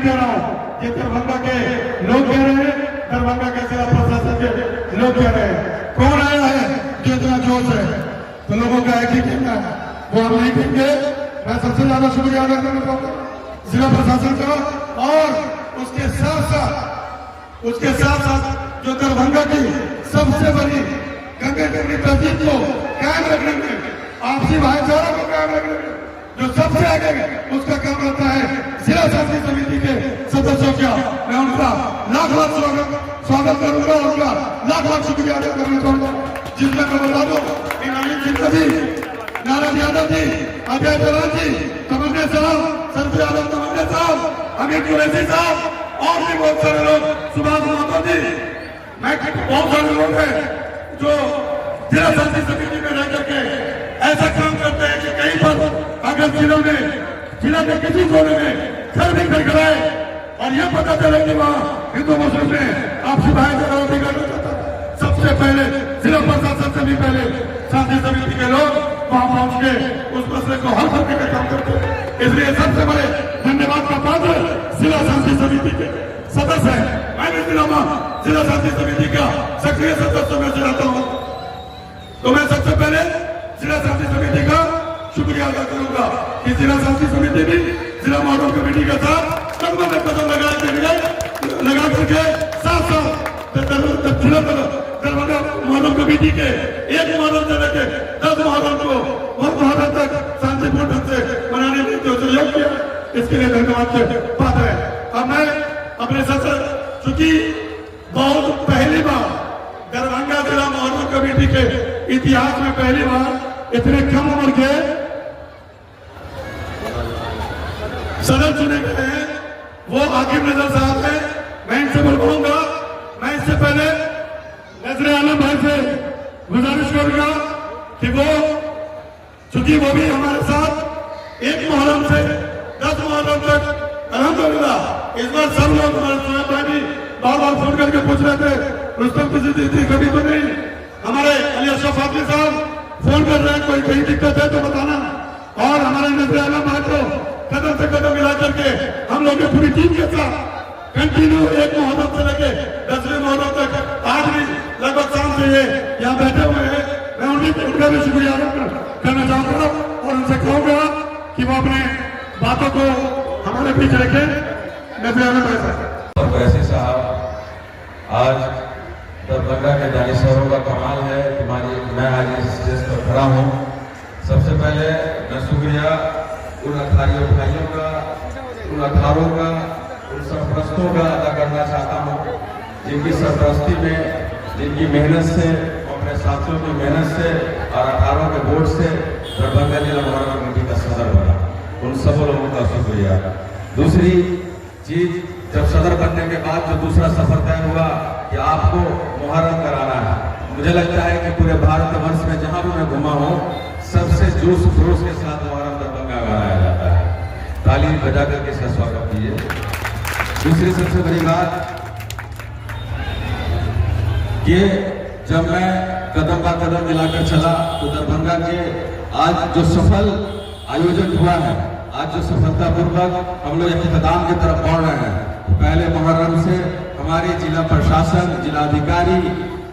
कह रहा हूँ, ये दरभंगा के लोग कह रहे हैं, दरभंगा के जिला प्रशासन के लोग कह रहे हैं। कौन आया है जो इतना जोश है? तो लोगों का एक ही कहना है, वो हम नहीं देंगे। मैं सबसे ज्यादा शुक्रिया अदा करना चाहूंगा जिला प्रशासन का, और उसके साथ साथ जो दरभंगा की सबसे बड़ी गंगा की तहजीब को कायम रखने में, आपसी भाईचारा को कायम रखने में जो सबसे आगे उसका काम रहता है जिला शांति समिति के सदस्यों का, मैं उनका लाख स्वागत करूंगा, उनका लाख शुक्रिया अदा करना चाहूंगा। जिसमें मैं बता दूं, इनामी सिंह जी, नारायण यादव जी, अजय जवान जी, तमन्ना साहब, सरफी आलम तमन्ना साहब, अमित कुरैशी साहब, और भी बहुत सारे लोग, सुभाष महतो जी, मैं बहुत सारे लोग हैं जो जिला शांति समिति में रह करके ऐसा काम करते हैं कि कहीं पर अगर जिला के किसी कोने में घर भी खड़खड़ाए और यह पता चले कि वहाँ हिंदू मुस्लिम में आपसी भाईचारा करना चाहता, सबसे पहले जिला प्रशासन से भी पहले शांति समिति के लोग वहाँ पहुँच के उस मसले को हल करने का काम करते हैं। इसलिए सबसे बड़े धन्यवाद का पात्र जिला शांति समिति के सदस्य है। मैं भी जिला शांति समिति का सक्रिय सदस्य में रहता हूँ, तो मैं सबसे पहले जिला शांति समिति का शुक्रिया अदा करूंगा कि जिला शांति समिति भी जिला मोहर्रम कमेटी के साथ कदम में कदम लगा करके साथ जिला दरभंगा मोहर्रम कमेटी के एक मोहर्रम से लेकर 10 मोहर्रम को बहुत मुहर्रम तक शांतिपूर्ण ढंग से मनाने में जो सहयोग किया, इसके लिए धन्यवाद के पात्र है। अब मैं अपने सदस्य, चूंकि बहुत पहली बार दरभंगा जिला मोहर्रम कमेटी के इतिहास में पहली बार इतने कम उम्र के सदस्य चुने गए हैं, वो आकिब नजर साहब हैं। मैं इनसे बुलवाऊंगा। मैं इससे पहले नजर आलम भाई से गुजारिश करूंगा कि वो, चूंकि वो भी हमारे साथ एक मुहर्रम से 10 मुहर्रम तक अल्हम्दुलिल्लाह, इस बार सब लोग हमारे सोहेब भाई भी बार फोन करके पूछ रहे थे, रुस्तम की कभी तो नहीं, हमारे अली अशरफ फातमी साहब फोन कर रहे हैं, कोई कहीं दिक्कत है तो बताना। और हमारे नजर आलम भाई को कदम से कदम मिला करके हम लोग पूरी टीम के साथ कंटिन्यू एक मुहर्रम से लेके 10वें मुहर्रम तक आज भी लगभग शाम से ये यहाँ बैठे हुए हैं। मैं उनका भी शुक्रिया अदा करना चाहूंगा और उनसे कहूंगा कि वो अपने बातों को हमारे पीछे रखें। नजर आलम भाई साहब, आज दरभंगा के दानिशवरों का कमाल है कि मैं आज इस स्टेज पर खड़ा हूँ। सबसे पहले मैं शुक्रिया उन अखाड़ी भाइयों का, उन अखाड़ों का, उन सरपरस्तों का अदा करना चाहता हूँ जिनकी सरपरस्ती में, जिनकी मेहनत से, अपने साथियों की मेहनत से और अखाड़ों के वोट से दरभंगा जिला मोहर्रम कमेटी का सदर बना। उन सब लोगों का शुक्रिया। दूसरी चीज, जब सदर बनने के बाद जो दूसरा सफर तय हुआ कि आपको मुहर्रम कराना है, मुझे लगता है कि पूरे भारतवर्ष में जहां भी मैं घुमा हूं, सबसे जोश खरोश के साथ मुहर्रम दरभंगा मनाया जाता है। ताली बजा करके इसका स्वागत कीजिए। दूसरी सबसे बड़ी बात कि जब मैं कदम बा कदम मिलाकर चला तो दरभंगा के आज जो सफल आयोजन हुआ है, आज जो सफलतापूर्वक हम लोग इख्तिताम की तरफ बढ़ रहे हैं, तो पहले मुहर्रम से हमारे जिला प्रशासन, जिलाधिकारी,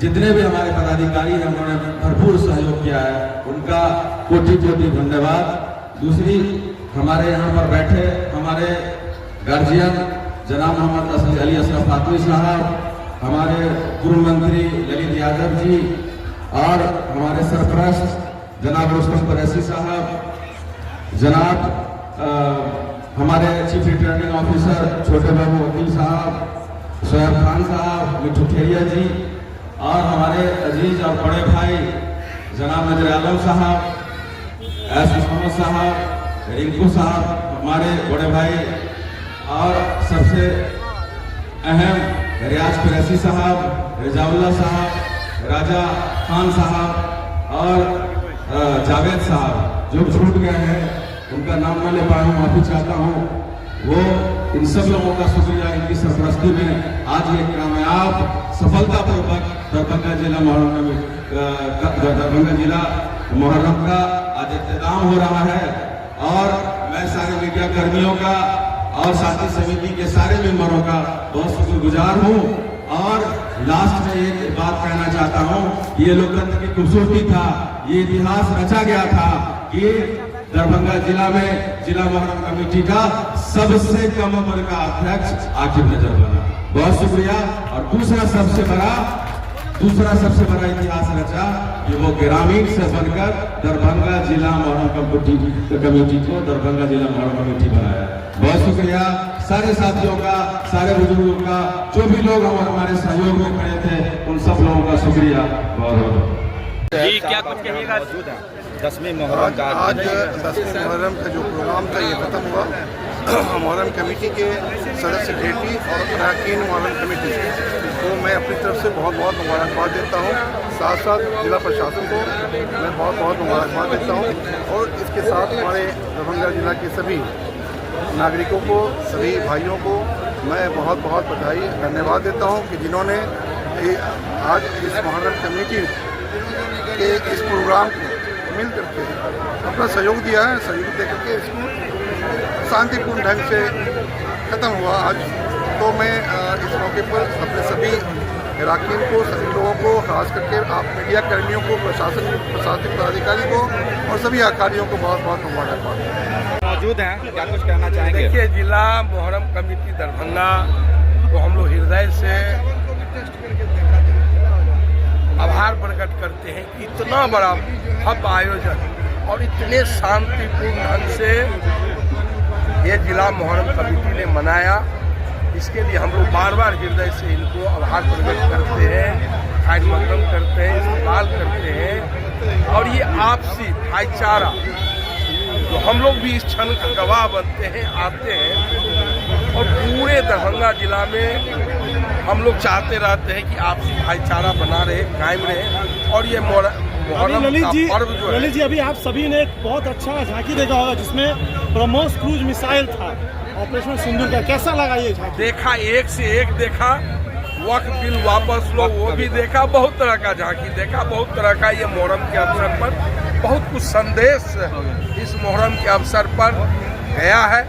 जितने भी हमारे पदाधिकारी हैं, उन्होंने भरपूर सहयोग किया है, उनका कोटि कोटि धन्यवाद। दूसरी, हमारे यहाँ पर बैठे हमारे गार्जियन जनाब मोहम्मद अली अशरफ फातमी साहब, हमारे पूर्व मंत्री ललित यादव जी और हमारे सरपरस्त जनाब रुस्तम कुरैशी साहब, जनाब हमारे चीफ रिटर्निंग ऑफिसर छोटे बाबू वकील साहब, सोहेब खान साहब, मिठू खेरिया जी और हमारे अजीज और बड़े भाई जनाब नजर आलम साहब, एस मोहम्मद साहब, रिंकू साहब, हमारे बड़े भाई, और सबसे अहम रियाज कुरैशी साहब, रिजाउल्ला साहब, राजा खान साहब और जावेद साहब, जो छूट गए हैं उनका नाम न ले पाया हूँ, माफी चाहता हूँ। वो इन सब लोगों का शुक्रिया, इनकी सरपरस्ती में आज ये कामयाब सफलतापूर्वक दरभंगा जिला मोहर्रम का आज इख्तिताम हो रहा है। और मैं सारे मीडिया कर्मियों का और साथी समिति के सारे मेंबरों का बहुत शुक्रगुजार हूँ। और लास्ट में एक बात कहना चाहता हूँ, ये लोकतंत्र की खूबसूरती था, ये इतिहास रचा गया था कि दरभंगा जिला में जिला मोहर्रम कमेटी का सबसे कम उम्र का अध्यक्ष आकिब नजर बना। बहुत शुक्रिया। और दूसरा सबसे बड़ा इतिहास रचा कि वो ग्रामीण से बनकर दरभंगा जिला मोहर्रम कमेटी को दरभंगा जिला मोहर्रम कमेटी बनाया। बहुत शुक्रिया सारे साथियों का, सारे बुजुर्गों का, जो भी लोग हमारे सहयोग में खड़े थे, उन सब लोगों का शुक्रिया। बहुत जी, क्या कुछ कहिएगा? 10वीं मुहर्रम का आज 10वीं मुहर्रम का जो प्रोग्राम था ये ख़त्म हुआ। मुहर्रम कमेटी के सदस्य सेक्रेटरी और अरकान मुहर्रम कमेटी को मैं अपनी तरफ से बहुत बहुत मुबारकबाद देता हूँ। साथ साथ जिला प्रशासन को मैं बहुत बहुत मुबारकबाद देता हूँ। और इसके साथ हमारे दरभंगा जिला के सभी नागरिकों को, सभी भाइयों को मैं बहुत बहुत बधाई धन्यवाद देता हूँ कि जिन्होंने आज इस मुहर्रम कमेटी के इस प्रोग्राम को मिल करके अपना सहयोग दिया है। सहयोग दे करके इसको शांतिपूर्ण ढंग से ख़त्म हुआ आज। तो मैं इस मौके पर अपने सभी इलाक़ीन को, सभी लोगों को, खास करके आप मीडिया कर्मियों को, प्रशासनिक पदाधिकारी को और सभी अधिकारियों को बहुत बहुत मुबारकबाद। मौजूद हैं, क्या कुछ कहना चाहेंगे? देखिए, जिला मुहर्रम कमेटी दरभंगा को हम लोग हृदय से आभार प्रकट करते हैं कि इतना बड़ा भव्य आयोजन और इतने शांतिपूर्ण ढंग से ये जिला मुहर्रम कमेटी ने मनाया। इसके लिए हम लोग बार बार हृदय से इनको आभार प्रकट करते हैं, खैर मकदम करते हैं, इस्तेमाल करते हैं। और ये आपसी भाईचारा जो हम लोग भी इस क्षण का गवाह बनते हैं, आते हैं। और पूरे दरभंगा जिला में हम लोग चाहते रहते हैं कि आपसी भाईचारा बना रहे, कायम रहे। और ये मुहर्रम का पर्व जो है, ललित जी, अभी आप सभी ने एक बहुत अच्छा झांकी देखा होगा जिसमें ब्रह्मोस क्रूज मिसाइल था, ऑपरेशन सिंदूर का। कैसा लगा ये झांकी? देखा, एक से एक देखा। वक्त बिल वापस लो वो भी देखा। बहुत तरह का झांकी देखा, बहुत तरह का। ये मुहर्रम के अवसर पर बहुत कुछ संदेश इस मुहर्रम के अवसर पर गया है।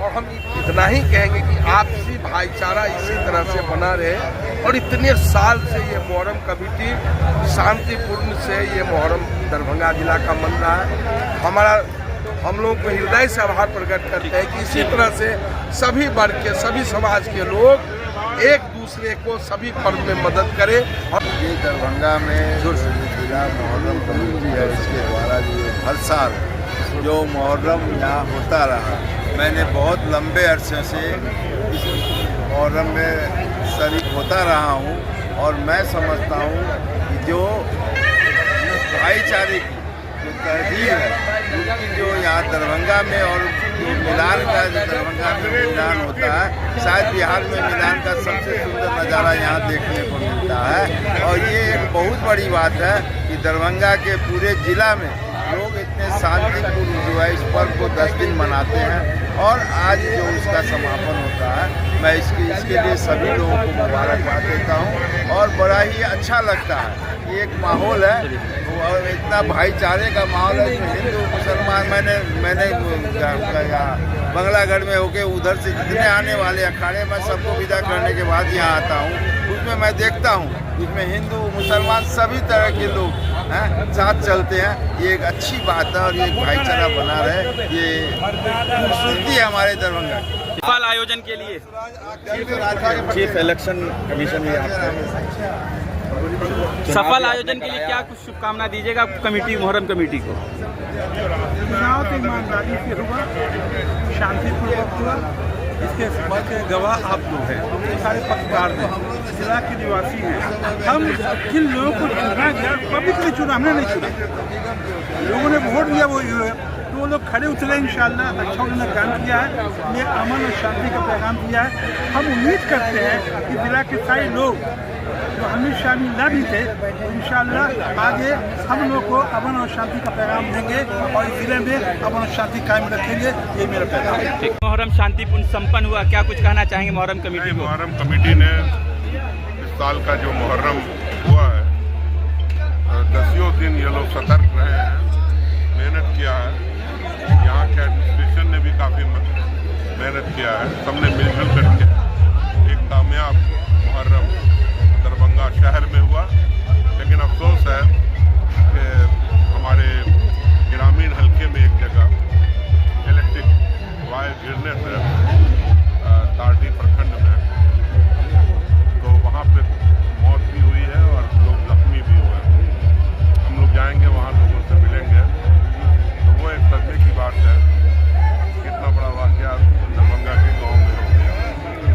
और हम इतना ही कहेंगे कि आपसी भाईचारा इसी तरह से बना रहे। और इतने साल से ये मुहर्रम कमेटी शांतिपूर्ण से ये मुहर्रम दरभंगा जिला का मन रहा है। हम लोग को हृदय से आभार प्रकट करते हैं कि इसी तरह से सभी वर्ग के, सभी समाज के लोग एक दूसरे को सभी पर्व में मदद करें। और ये दरभंगा में जो जिला मुहर्रम कमेटी है, इसके द्वारा जो हर साल जो मुहर्रम यहाँ होता रहा, मैंने बहुत लंबे अरसे से इस मुहर्रम में शरीक होता रहा हूँ। और मैं समझता हूँ कि जो भाईचारे की जो तहजीब है, उनकी जो यहाँ दरभंगा में, और जो मिलान का जो दरभंगा में मिलान होता है, शायद बिहार में मिलान का सबसे सुंदर नज़ारा यहाँ देखने को मिलता है। और ये एक बहुत बड़ी बात है कि दरभंगा के पूरे ज़िला में लोग इतने शांतिपूर्ण जो है इस पर्व को 10 दिन मनाते हैं। और आज जो इसका समापन होता है, मैं इसके लिए सभी लोगों को मुबारकबाद देता हूँ। और बड़ा ही अच्छा लगता है। ये एक माहौल है और इतना भाईचारे का माहौल है। हिंदू मुसलमान, मैंने बंगलागढ़ में होके उधर से जितने आने वाले अखाड़े में सबको विदा करने के बाद यहाँ आता हूँ, उसमें मैं देखता हूँ उसमें हिंदू मुसलमान सभी तरह के लोग साथ चलते हैं। ये एक अच्छी बात है और ये एक भाईचारा बना रहे, ये खूबसूरती है हमारे दरभंगा की। सफल आयोजन के लिए चीफ इलेक्शन कमीशन में सफल आयोजन के लिए क्या कुछ शुभकामना दीजिएगा कमेटी, मुहर्रम कमेटी को? चुनाव तो ईमानदारी से हुआ, शांतिपूर्वक हुआ। इसके बात के गवाह आप लोग हैं, सारे पत्रकार हैं, जिला के निवासी हैं। हम जिन लोगों को चुना गया, पब्लिक ने चुना, हमने नहीं चुना। लोगों ने वोट दिया, वो लोग खड़े उतरे। इंशाअल्लाह अच्छा उन्होंने काम किया है, ये अमन और शांति का पैगाम दिया है। हम उम्मीद करते हैं कि जिला के सारे लोग जो हमें शामिल न भी थे, तो इंशाअल्लाह आगे हम लोग को अमन और शांति का पैगाम देंगे और इस जिले में अमन और शांति कायम रखेंगे। ये मेरा पैगाम है। मुहर्रम शांतिपूर्ण संपन्न हुआ, क्या कुछ कहना चाहेंगे मुहर्रम कमेटी को? मुहर्रम कमेटी ने इस साल का जो मुहर्रम हुआ है, 10 दिन ये लोग सतर्क रहे हैं, मेहनत किया है। यहाँ के एडमिनिस्ट्रेशन ने भी काफ़ी मेहनत किया है, सबने मिलजुल करके एक कामयाब मुहर्रम दरभंगा शहर में हुआ। लेकिन अफसोस है कि हमारे ग्रामीण हल्के में एक जगह इलेक्ट्रिक वायर गिरने से तारडी प्रखंड में, तो वहाँ पे मौत भी हुई है और लोग जख्मी भी हुए हैं। हम लोग जाएंगे वहाँ, लोगों से मिलेंगे, तो वो एक सदमे की बात है, कितना बड़ा वाक़या दरभंगा के गाँव में हो गया।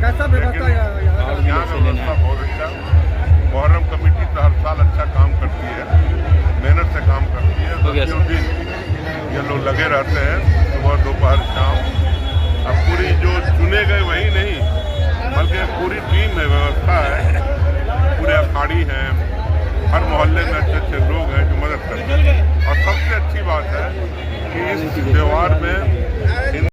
कैसा व्यवस्था यहाँ का व्यवस्था बहुत अच्छा। मुहर्रम कमेटी तो हर साल अच्छा काम करती है, मेहनत से काम करती है। 10 दिन ये लोग लगे रहते हैं, सुबह दोपहर शाम। अब पूरी जो चुने गए वही नहीं, बल्कि पूरी टीम है, व्यवस्था है, पूरे अखाड़ी हैं, हर मोहल्ले में